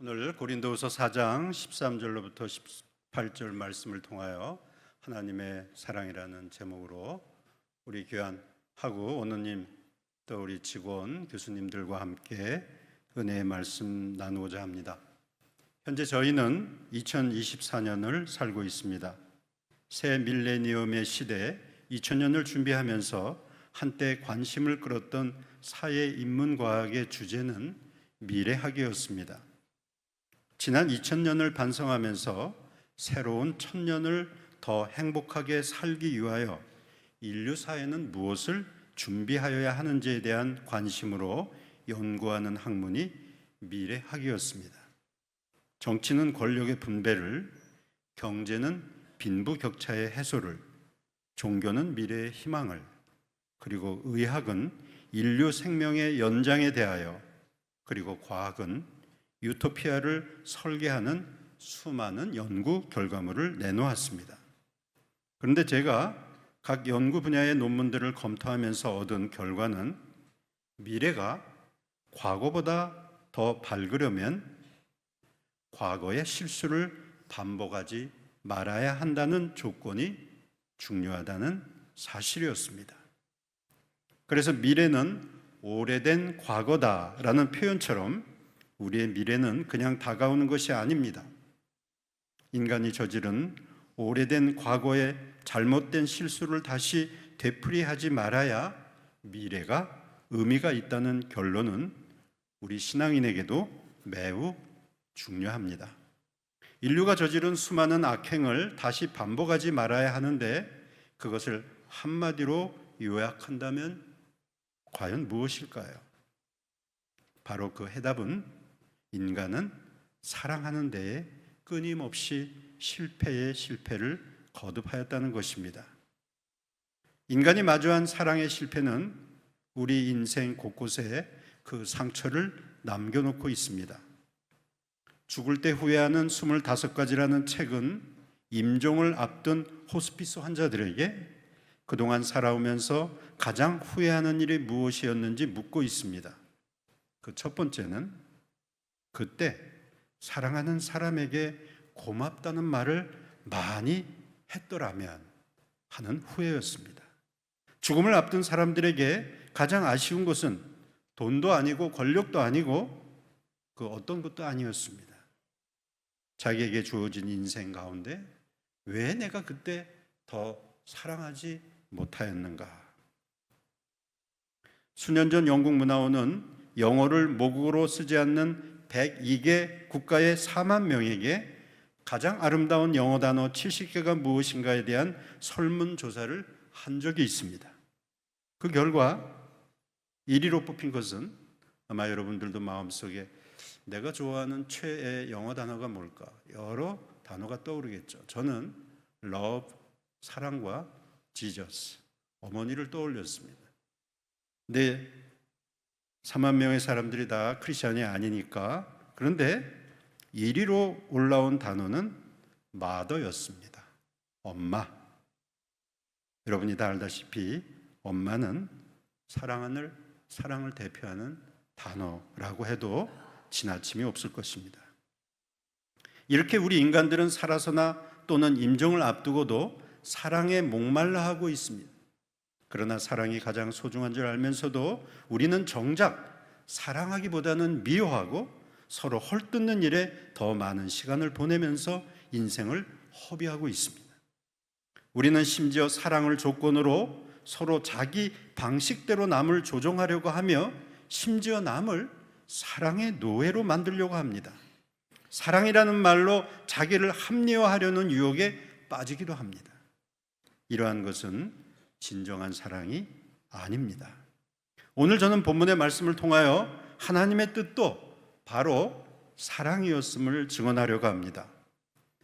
오늘 고린도후서 4장 13절로부터 18절 말씀을 통하여 하나님의 사랑이라는 제목으로 우리 교환하고 오느님 또 우리 직원 교수님들과 함께 은혜의 말씀 나누고자 합니다. 현재 저희는 2024년을 살고 있습니다. 새 밀레니엄의 시대 2000년을 준비하면서 한때 관심을 끌었던 사회인문과학의 주제는 미래학이었습니다. 지난 2000년을 반성하면서 새로운 1000년을 더 행복하게 살기 위하여 인류 사회는 무엇을 준비하여야 하는지에 대한 관심으로 연구하는 학문이 미래학이었습니다. 정치는 권력의 분배를, 경제는 빈부격차의 해소를, 종교는 미래의 희망을, 그리고 의학은 인류 생명의 연장에 대하여, 그리고 과학은 유토피아를 설계하는 수많은 연구 결과물을 내놓았습니다. 그런데 제가 각 연구 분야의 논문들을 검토하면서 얻은 결과는 미래가 과거보다 더 밝으려면 과거의 실수를 반복하지 말아야 한다는 조건이 중요하다는 사실이었습니다. 그래서 미래는 오래된 과거다라는 표현처럼 우리의 미래는 그냥 다가오는 것이 아닙니다. 인간이 저지른 오래된 과거의 잘못된 실수를 다시 되풀이하지 말아야 미래가 의미가 있다는 결론은 우리 신앙인에게도 매우 중요합니다. 인류가 저지른 수많은 악행을 다시 반복하지 말아야 하는데 그것을 한마디로 요약한다면 과연 무엇일까요? 바로 그 해답은 인간은 사랑하는 데에 끊임없이 실패의 실패를 거듭하였다는 것입니다. 인간이 마주한 사랑의 실패는 우리 인생 곳곳에 그 상처를 남겨놓고 있습니다. 죽을 때 후회하는 25가지라는 책은 임종을 앞둔 호스피스 환자들에게 그동안 살아오면서 가장 후회하는 일이 무엇이었는지 묻고 있습니다. 그 첫 번째는 그때 사랑하는 사람에게 고맙다는 말을 많이 했더라면 하는 후회였습니다. 죽음을 앞둔 사람들에게 가장 아쉬운 것은 돈도 아니고 권력도 아니고 그 어떤 것도 아니었습니다. 자기에게 주어진 인생 가운데 왜 내가 그때 더 사랑하지 못하였는가? 수년 전 영국 문화원은 영어를 모국어로 쓰지 않는 102개 국가의 4만 명에게 가장 아름다운 영어 단어 70개가 무엇인가에 대한 설문조사를 한 적이 있습니다. 그 결과 1위로 뽑힌 것은 아마 여러분들도 마음속에 내가 좋아하는 최애 영어 단어가 뭘까? 여러 단어가 떠오르겠죠. 저는 love, 사랑과 Jesus, 어머니를 떠올렸습니다. 근데 4만 명의 사람들이 다 크리스천이 아니니까. 그런데 1위로 올라온 단어는 마더였습니다. 엄마. 여러분이 다 알다시피 엄마는 사랑을 대표하는 단어라고 해도 지나침이 없을 것입니다. 이렇게 우리 인간들은 살아서나 또는 임종을 앞두고도 사랑에 목말라 하고 있습니다. 그러나 사랑이 가장 소중한 줄 알면서도 우리는 정작 사랑하기보다는 미워하고 서로 헐뜯는 일에 더 많은 시간을 보내면서 인생을 허비하고 있습니다. 우리는 심지어 사랑을 조건으로 서로 자기 방식대로 남을 조종하려고 하며 심지어 남을 사랑의 노예로 만들려고 합니다. 사랑이라는 말로 자기를 합리화하려는 유혹에 빠지기도 합니다. 이러한 것은 진정한 사랑이 아닙니다. 오늘 저는 본문의 말씀을 통하여 하나님의 뜻도 바로 사랑이었음을 증언하려고 합니다.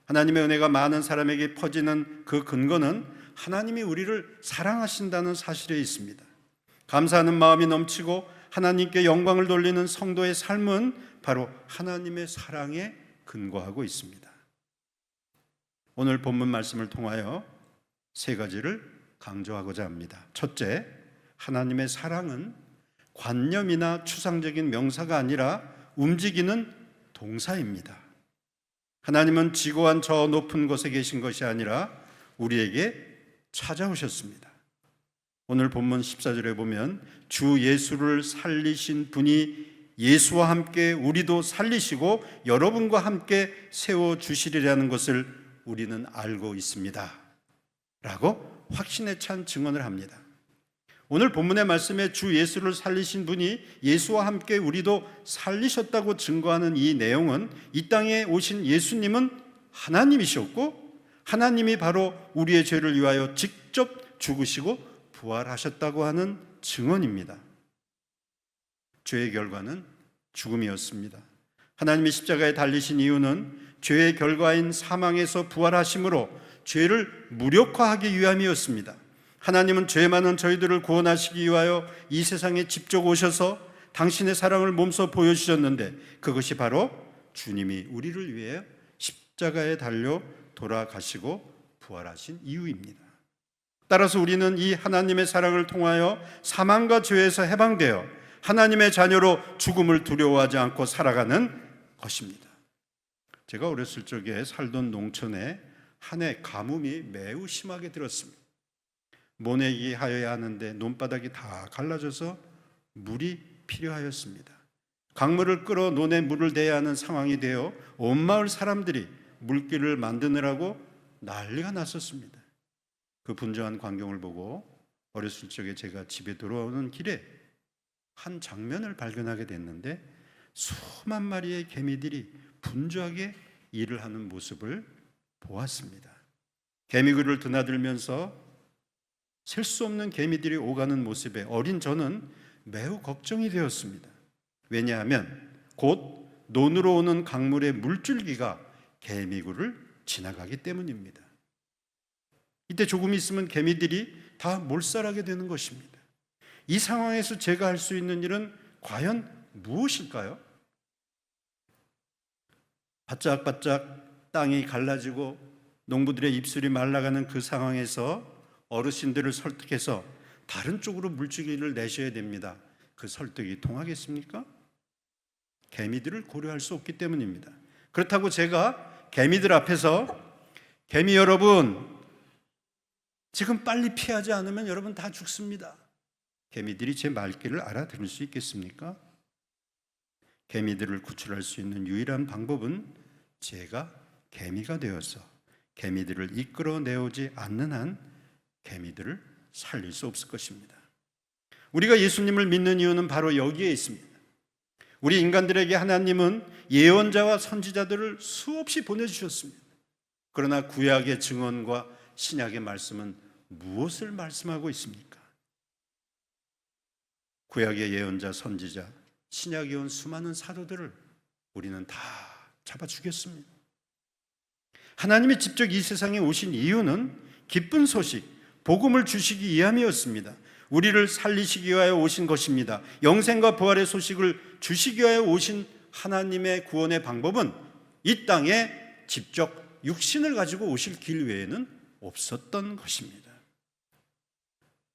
하나님의 은혜가 많은 사람에게 퍼지는 그 근거는 하나님이 우리를 사랑하신다는 사실에 있습니다. 감사하는 마음이 넘치고 하나님께 영광을 돌리는 성도의 삶은 바로 하나님의 사랑에 근거하고 있습니다. 오늘 본문 말씀을 통하여 세 가지를 강조하고자 합니다. 첫째, 하나님의 사랑은 관념이나 추상적인 명사가 아니라 움직이는 동사입니다. 하나님은 지고한 저 높은 곳에 계신 것이 아니라 우리에게 찾아오셨습니다. 오늘 본문 14절에 보면 주 예수를 살리신 분이 예수와 함께 우리도 살리시고 여러분과 함께 세워주시리라는 것을 우리는 알고 있습니다 라고 확신에 찬 증언을 합니다. 오늘 본문의 말씀에 주 예수를 살리신 분이 예수와 함께 우리도 살리셨다고 증거하는 이 내용은 이 땅에 오신 예수님은 하나님이셨고 하나님이 바로 우리의 죄를 위하여 직접 죽으시고 부활하셨다고 하는 증언입니다. 죄의 결과는 죽음이었습니다. 하나님이 십자가에 달리신 이유는 죄의 결과인 사망에서 부활하심으로 죄를 무력화하기 위함이었습니다. 하나님은 죄 많은 저희들을 구원하시기 위하여 이 세상에 직접 오셔서 당신의 사랑을 몸소 보여주셨는데 그것이 바로 주님이 우리를 위해 십자가에 달려 돌아가시고 부활하신 이유입니다. 따라서 우리는 이 하나님의 사랑을 통하여 사망과 죄에서 해방되어 하나님의 자녀로 죽음을 두려워하지 않고 살아가는 것입니다. 제가 어렸을 적에 살던 농촌에 한 해 가뭄이 매우 심하게 들었습니다. 모내기 하여야 하는데 논바닥이 다 갈라져서 물이 필요하였습니다. 강물을 끌어 논에 물을 대야 하는 상황이 되어 온 마을 사람들이 물길을 만드느라고 난리가 났었습니다. 그 분주한 광경을 보고 어렸을 적에 제가 집에 돌아오는 길에 한 장면을 발견하게 됐는데 수만 마리의 개미들이 분주하게 일을 하는 모습을 보았습니다. 개미굴을 드나들면서 셀 수 없는 개미들이 오가는 모습에 어린 저는 매우 걱정이 되었습니다. 왜냐하면 곧 논으로 오는 강물의 물줄기가 개미굴을 지나가기 때문입니다. 이때 조금 있으면 개미들이 다 몰살하게 되는 것입니다. 이 상황에서 제가 할 수 있는 일은 과연 무엇일까요? 바짝바짝 땅이 갈라지고 농부들의 입술이 말라가는 그 상황에서 어르신들을 설득해서 다른 쪽으로 물줄기를 내셔야 됩니다. 그 설득이 통하겠습니까? 개미들을 고려할 수 없기 때문입니다. 그렇다고 제가 개미들 앞에서 개미 여러분, 지금 빨리 피하지 않으면 여러분 다 죽습니다. 개미들이 제 말귀를 알아들을 수 있겠습니까? 개미들을 구출할 수 있는 유일한 방법은 제가 개미가 되어서 개미들을 이끌어내오지 않는 한 개미들을 살릴 수 없을 것입니다. 우리가 예수님을 믿는 이유는 바로 여기에 있습니다. 우리 인간들에게 하나님은 예언자와 선지자들을 수없이 보내주셨습니다. 그러나 구약의 증언과 신약의 말씀은 무엇을 말씀하고 있습니까? 구약의 예언자, 선지자, 신약에 온 수많은 사도들을 우리는 다 잡아 죽였습니다. 하나님이 직접 이 세상에 오신 이유는 기쁜 소식, 복음을 주시기 위함이었습니다. 우리를 살리시기 위하여 오신 것입니다. 영생과 부활의 소식을 주시기 위하여 오신 하나님의 구원의 방법은 이 땅에 직접 육신을 가지고 오실 길 외에는 없었던 것입니다.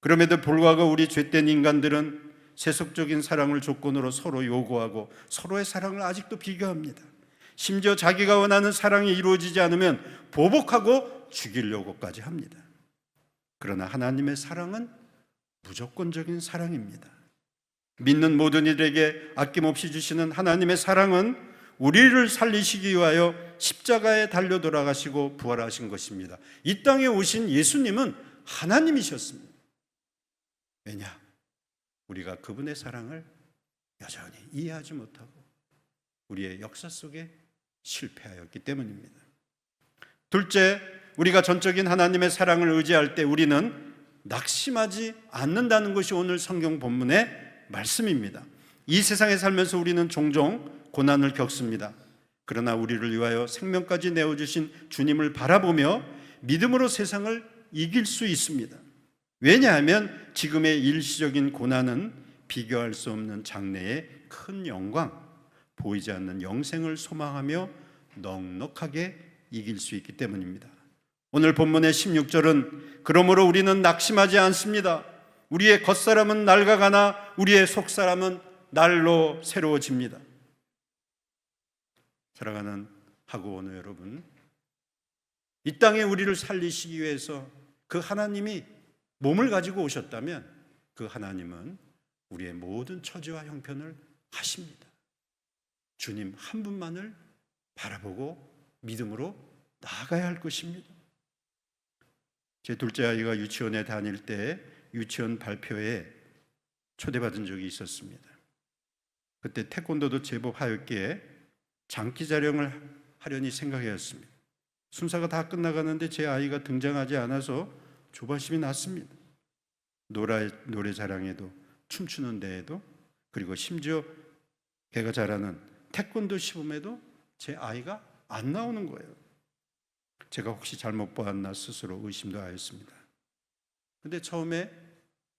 그럼에도 불구하고 우리 죄된 인간들은 세속적인 사랑을 조건으로 서로 요구하고 서로의 사랑을 아직도 비교합니다. 심지어 자기가 원하는 사랑이 이루어지지 않으면 보복하고 죽이려고까지 합니다. 그러나 하나님의 사랑은 무조건적인 사랑입니다. 믿는 모든 이들에게 아낌없이 주시는 하나님의 사랑은 우리를 살리시기 위하여 십자가에 달려 돌아가시고 부활하신 것입니다. 이 땅에 오신 예수님은 하나님이셨습니다. 왜냐? 우리가 그분의 사랑을 여전히 이해하지 못하고 우리의 역사 속에 실패하였기 때문입니다. 둘째, 우리가 전적인 하나님의 사랑을 의지할 때 우리는 낙심하지 않는다는 것이 오늘 성경 본문의 말씀입니다. 이 세상에 살면서 우리는 종종 고난을 겪습니다. 그러나 우리를 위하여 생명까지 내어주신 주님을 바라보며 믿음으로 세상을 이길 수 있습니다. 왜냐하면 지금의 일시적인 고난은 비교할 수 없는 장래의 큰 영광, 보이지 않는 영생을 소망하며 넉넉하게 이길 수 있기 때문입니다. 오늘 본문의 16절은 그러므로 우리는 낙심하지 않습니다. 우리의 겉사람은 낡아가나 우리의 속사람은 날로 새로워집니다. 사랑하는 하고오너 여러분, 이 땅에 우리를 살리시기 위해서 그 하나님이 몸을 가지고 오셨다면 그 하나님은 우리의 모든 처지와 형편을 하십니다. 주님 한 분만을 바라보고 믿음으로 나아가야 할 것입니다. 제 둘째 아이가 유치원에 다닐 때 유치원 발표에 초대받은 적이 있었습니다. 그때 태권도도 제법 하였기에 장기 자랑을 하려니 생각하였습니다. 순서가 다 끝나가는데 제 아이가 등장하지 않아서 조바심이 났습니다. 노래 자랑에도 춤추는 데에도, 그리고 심지어 걔가 잘하는 태권도 시범에도 제 아이가 안 나오는 거예요. 제가 혹시 잘못 보았나 스스로 의심도 하였습니다. 근데 처음에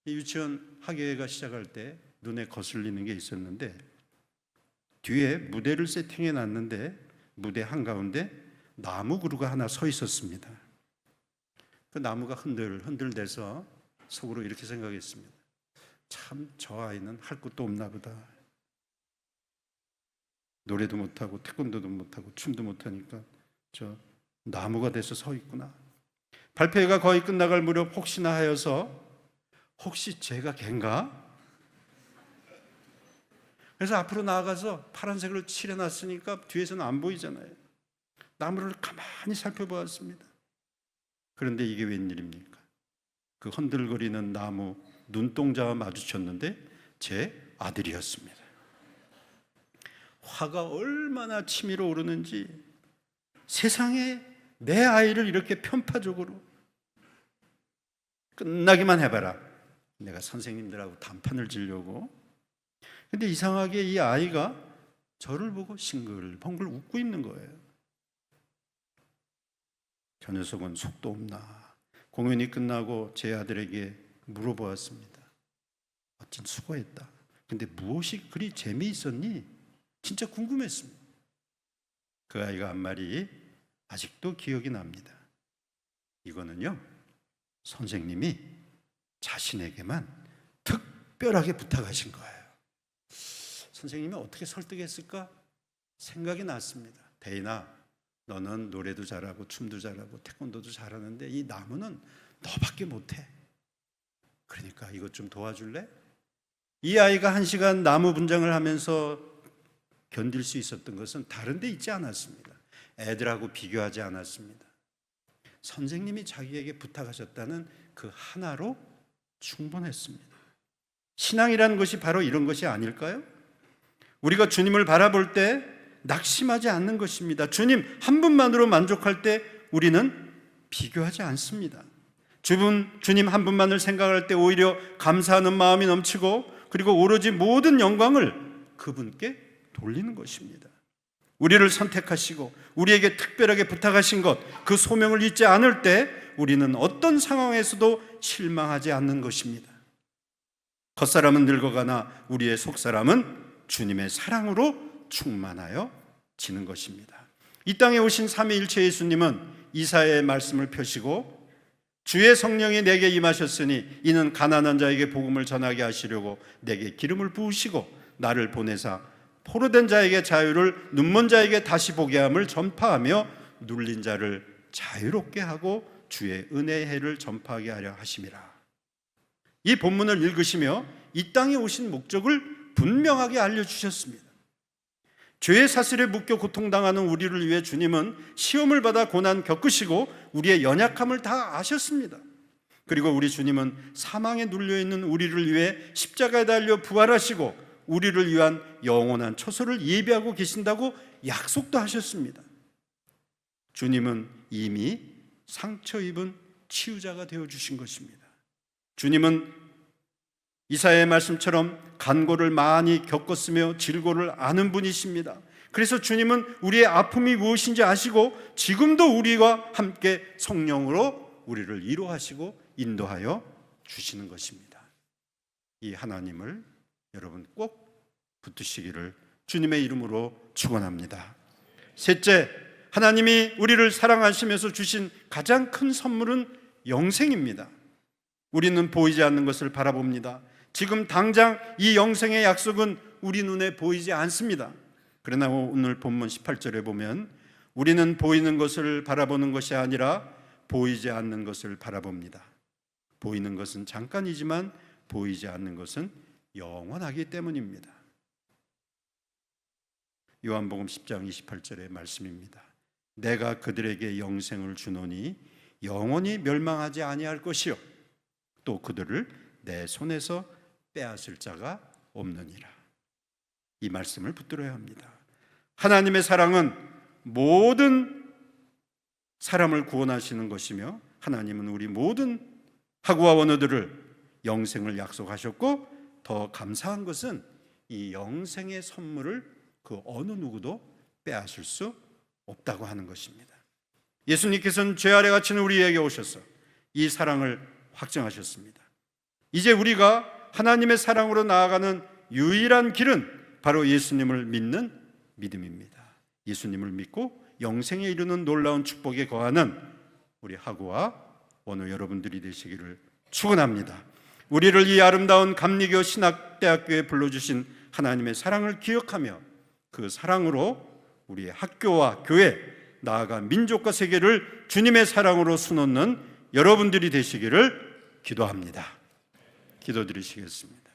유치원 학예회가 시작할 때 눈에 거슬리는 게 있었는데, 뒤에 무대를 세팅해 놨는데 무대 한가운데 나무 그루가 하나 서 있었습니다. 그 나무가 흔들대서 속으로 이렇게 생각했습니다. 참 저 아이는 할 것도 없나 보다. 노래도 못하고 태권도도 못하고 춤도 못하니까 저 나무가 돼서 서 있구나. 발표회가 거의 끝나갈 무렵 혹시나 하여서 혹시 제가 걘가? 그래서 앞으로 나아가서 파란색으로 칠해놨으니까 뒤에서는 안 보이잖아요. 나무를 가만히 살펴보았습니다. 그런데 이게 웬일입니까? 그 흔들거리는 나무 눈동자와 마주쳤는데 제 아들이었습니다. 화가 얼마나 치밀어 오르는지, 세상에 내 아이를 이렇게 편파적으로 끝나기만 해봐라. 내가 선생님들하고 단판을 지려고. 근데 이상하게 이 아이가 저를 보고 싱글벙글 웃고 있는 거예요. 저 녀석은 속도 없나. 공연이 끝나고 제 아들에게 물어보았습니다. 어쩐 수고했다. 근데 무엇이 그리 재미있었니? 진짜 궁금했습니다. 그 아이가 한 말이 아직도 기억이 납니다. 이거는요, 선생님이 자신에게만 특별하게 부탁하신 거예요. 선생님이 어떻게 설득했을까 생각이 났습니다. 대인아, 너는 노래도 잘하고 춤도 잘하고 태권도도 잘하는데 이 나무는 너밖에 못해. 그러니까 이것 좀 도와줄래? 이 아이가 1시간 나무 분장을 하면서 견딜 수 있었던 것은 다른 데 있지 않았습니다. 애들하고 비교하지 않았습니다. 선생님이 자기에게 부탁하셨다는 그 하나로 충분했습니다. 신앙이라는 것이 바로 이런 것이 아닐까요? 우리가 주님을 바라볼 때 낙심하지 않는 것입니다. 주님 한 분만으로 만족할 때 우리는 비교하지 않습니다. 주님 한 분만을 생각할 때 오히려 감사하는 마음이 넘치고, 그리고 오로지 모든 영광을 그분께 돌리는 것입니다. 우리를 선택하시고 우리에게 특별하게 부탁하신 것, 그 소명을 잊지 않을 때 우리는 어떤 상황에서도 실망하지 않는 것입니다. 겉사람은 늙어가나 우리의 속사람은 주님의 사랑으로 충만하여 지는 것입니다. 이 땅에 오신 삼위일체 예수님은 이사야의 말씀을 펴시고 주의 성령이 내게 임하셨으니 이는 가난한 자에게 복음을 전하게 하시려고 내게 기름을 부으시고 나를 보내사 포로된 자에게 자유를, 눈먼 자에게 다시 보게 함을 전파하며 눌린 자를 자유롭게 하고 주의 은혜의 해를 전파하게 하려 하심이라. 이 본문을 읽으시며 이 땅에 오신 목적을 분명하게 알려주셨습니다. 죄의 사슬에 묶여 고통당하는 우리를 위해 주님은 시험을 받아 고난 겪으시고 우리의 연약함을 다 아셨습니다. 그리고 우리 주님은 사망에 눌려있는 우리를 위해 십자가에 달려 부활하시고 우리를 위한 영원한 처소를 예비하고 계신다고 약속도 하셨습니다. 주님은 이미 상처 입은 치유자가 되어주신 것입니다. 주님은 이사야의 말씀처럼 간고를 많이 겪었으며 질고를 아는 분이십니다. 그래서 주님은 우리의 아픔이 무엇인지 아시고 지금도 우리와 함께 성령으로 우리를 위로하시고 인도하여 주시는 것입니다. 이 하나님을 여러분 꼭 붙드시기를 주님의 이름으로 축원합니다. 셋째, 하나님이 우리를 사랑하시면서 주신 가장 큰 선물은 영생입니다. 우리는 보이지 않는 것을 바라봅니다. 지금 당장 이 영생의 약속은 우리 눈에 보이지 않습니다. 그러나 오늘 본문 18절에 보면 우리는 보이는 것을 바라보는 것이 아니라 보이지 않는 것을 바라봅니다. 보이는 것은 잠깐이지만 보이지 않는 것은 영원하기 때문입니다. 요한복음 10장 28절의 말씀입니다. 내가 그들에게 영생을 주노니 영원히 멸망하지 아니할 것이요 또 그들을 내 손에서 빼앗을 자가 없느니라. 이 말씀을 붙들어야 합니다. 하나님의 사랑은 모든 사람을 구원하시는 것이며 하나님은 우리 모든 하구와 원어들을 영생을 약속하셨고 더 감사한 것은 이 영생의 선물을 그 어느 누구도 빼앗을 수 없다고 하는 것입니다. 예수님께서는 죄 아래 갇힌 우리에게 오셔서 이 사랑을 확증하셨습니다. 이제 우리가 하나님의 사랑으로 나아가는 유일한 길은 바로 예수님을 믿는 믿음입니다. 예수님을 믿고 영생에 이르는 놀라운 축복에 거하는 우리 하구와 원우 여러분들이 되시기를 축원합니다. 우리를 이 아름다운 감리교 신학대학교에 불러주신 하나님의 사랑을 기억하며 그 사랑으로 우리의 학교와 교회, 나아가 민족과 세계를 주님의 사랑으로 수놓는 여러분들이 되시기를 기도합니다. 기도드리시겠습니다.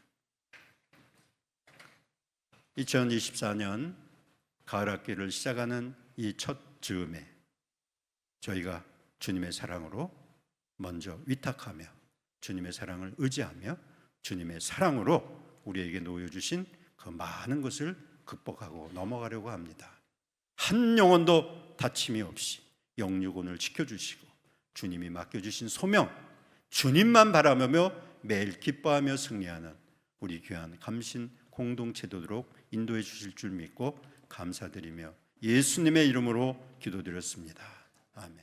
2024년 가을 학기를 시작하는 이 첫 즈음에 저희가 주님의 사랑으로 먼저 위탁하며 주님의 사랑을 의지하며 주님의 사랑으로 우리에게 놓여주신 그 많은 것을 극복하고 넘어가려고 합니다. 한 영혼도 다침이 없이 영육혼을 지켜주시고 주님이 맡겨주신 소명, 주님만 바라보며 매일 기뻐하며 승리하는 우리 귀한 감신 공동체 되도록 인도해 주실 줄 믿고 감사드리며 예수님의 이름으로 기도드렸습니다. 아멘.